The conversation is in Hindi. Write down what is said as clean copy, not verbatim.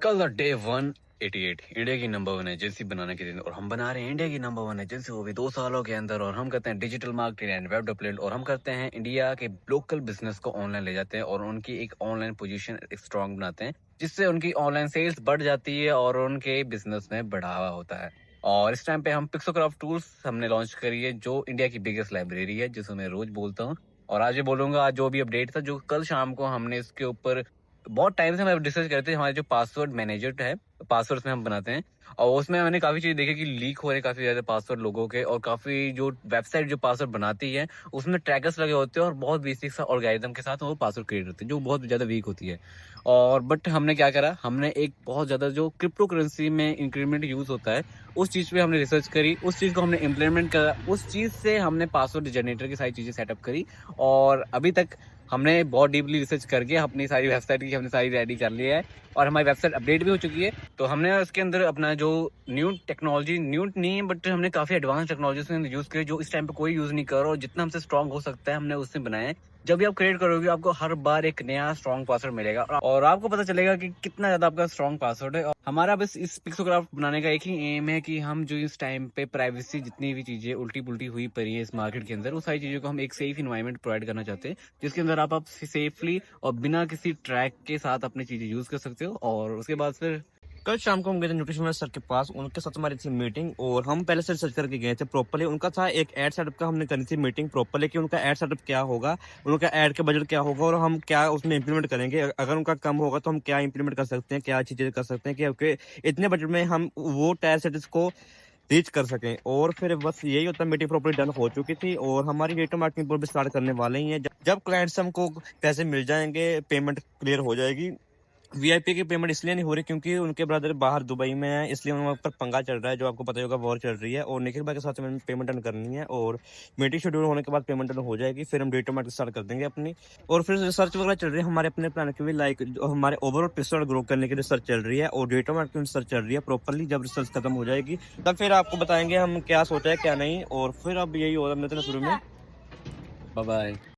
कल डे 188 इंडिया की नंबर वन एजेंसी बनाने के दिन और हम बना रहे हैं इंडिया की नंबर वन एजेंसी वो भी 2 सालों के अंदर। और हम करते हैं digital marketing and web development और हम करते हैं इंडिया के लोकल बिजनेस को ऑनलाइन ले जाते हैं और उनकी एक ऑनलाइन पोजीशन स्ट्रांग बनाते हैं, जिससे उनकी ऑनलाइन सेल्स बढ़ जाती है और उनके बिजनेस में बढ़ावा होता है। और इस टाइम पे हम पिक्सोक्राफ्ट टूल्स हमने लॉन्च करी है, जो इंडिया की बिगेस्ट लाइब्रेरी है, जिसको मैं रोज बोलता हूँ। और आज ये बोलूंगा, आज जो भी अपडेट था, जो कल शाम को हमने इसके ऊपर बहुत टाइम से हम रिसर्च करते हैं। हमारे जो पासवर्ड मैनेजर है, पासवर्ड्स में हम बनाते हैं, और उसमें मैंने काफी चीज देखी कि लीक हो रहे हैं काफी ज्यादा पासवर्ड लोगों के, और काफी जो वेबसाइट जो पासवर्ड बनाती है उसमें ट्रैकर्स लगे होते हैं और बहुत बेसिक सा ऑर्गेनिज्म के साथ वो पासवर्ड क्रिएट होते हैं, जो बहुत ज्यादा वीक होती है। और बट हमने क्या करा, हमने एक बहुत ज्यादा जो क्रिप्टो करेंसी में इंक्रीमेंट यूज होता है उस चीज पे हमने रिसर्च करी, उस चीज को हमने इम्प्लीमेंट करा, उस चीज से हमने पासवर्ड जनरेटर की सारी चीजें सेटअप करी। और अभी तक हमने बहुत डीपली रिसर्च करके अपनी सारी वेबसाइट की हमने सारी रेडी कर लिया है और हमारी वेबसाइट अपडेट भी हो चुकी है। तो हमने उसके अंदर अपना जो न्यू टेक्नोलॉजी, न्यू नहीं है बट हमने काफी एडवांस टेक्नोलॉजी उसके अंदर यूज करी, जो इस टाइम पे कोई यूज नहीं कर रहा और जितना हमसे स्ट्रांग हो सकता है हमने उससे बनाया है। जब भी आप क्रिएट करोगे आपको हर बार एक नया स्ट्रांग पासवर्ड मिलेगा और आपको पता चलेगा कि कितना ज्यादा आपका स्ट्रांग पासवर्ड है। और हमारा बस इस पिक्सोग्राफ बनाने का एक ही एम है कि हम जो इस टाइम पे प्राइवेसी जितनी भी चीजें उल्टी पुल्टी हुई पड़ी है इस मार्केट के अंदर, वो सारी चीजों को हम एक सेफ इन्वायरमेंट प्रोवाइड करना चाहते हैं, जिसके अंदर आप सेफली और बिना किसी ट्रैक के साथ अपनी चीजें यूज कर सकते हो। और उसके बाद फिर कल शाम को हम गए थे न्यूट्रिशन सर के पास, उनके साथ हमारी थी मीटिंग और हम पहले से रिसर्च करके गए थे प्रॉपर्ली। उनका था एक एड सेटअप का, हमने करी थी मीटिंग प्रॉपर्ली कि उनका एड सेटअप क्या होगा, उनका एड का बजट क्या होगा और हम क्या उसमें इंप्लीमेंट करेंगे। अगर उनका कम होगा तो हम क्या इंप्लीमेंट कर सकते हैं, क्या चीज़ें कर सकते हैं क्योंकि इतने बजट में हम वो टायर सेटअप को रीच कर सकें। और फिर बस यही होता है, मीटिंग प्रॉपर्ली डन हो चुकी थी और हमारी डिजिटल मार्केटिंग भी स्टार्ट करने वाले ही हैं। जब क्लाइंट से हमको पैसे मिल जाएंगे, पेमेंट क्लियर हो जाएगी। वीआईपी की पेमेंट इसलिए नहीं हो रही क्योंकि उनके ब्रदर बाहर दुबई में है, इसलिए उनके ऊपर पंगा चल रहा है, जो आपको पता ही होगा, वॉर चल रही है। और निखिल भाई के साथ में पेमेंट डन करनी है और मीटिंग शेड्यूल होने के बाद पेमेंट डन हो जाएगी, फिर हम डिजिटल मार्केट स्टार्ट कर देंगे अपनी। और फिर रिसर्च वगैरह चल रही है हमारे अपने प्लान के भी, लाइक हमारे ओवरऑल पिक्सल ग्रो करने की रिसर्च चल रही है और डिजिटल मार्केट रिसर्च चल रही है प्रॉपरली। जब रिसर्च खत्म हो जाएगी तब फिर आपको बताएंगे हम क्या सोचा है क्या नहीं। और फिर अब यही होगा, मैं तो शुरू में बाय बाय।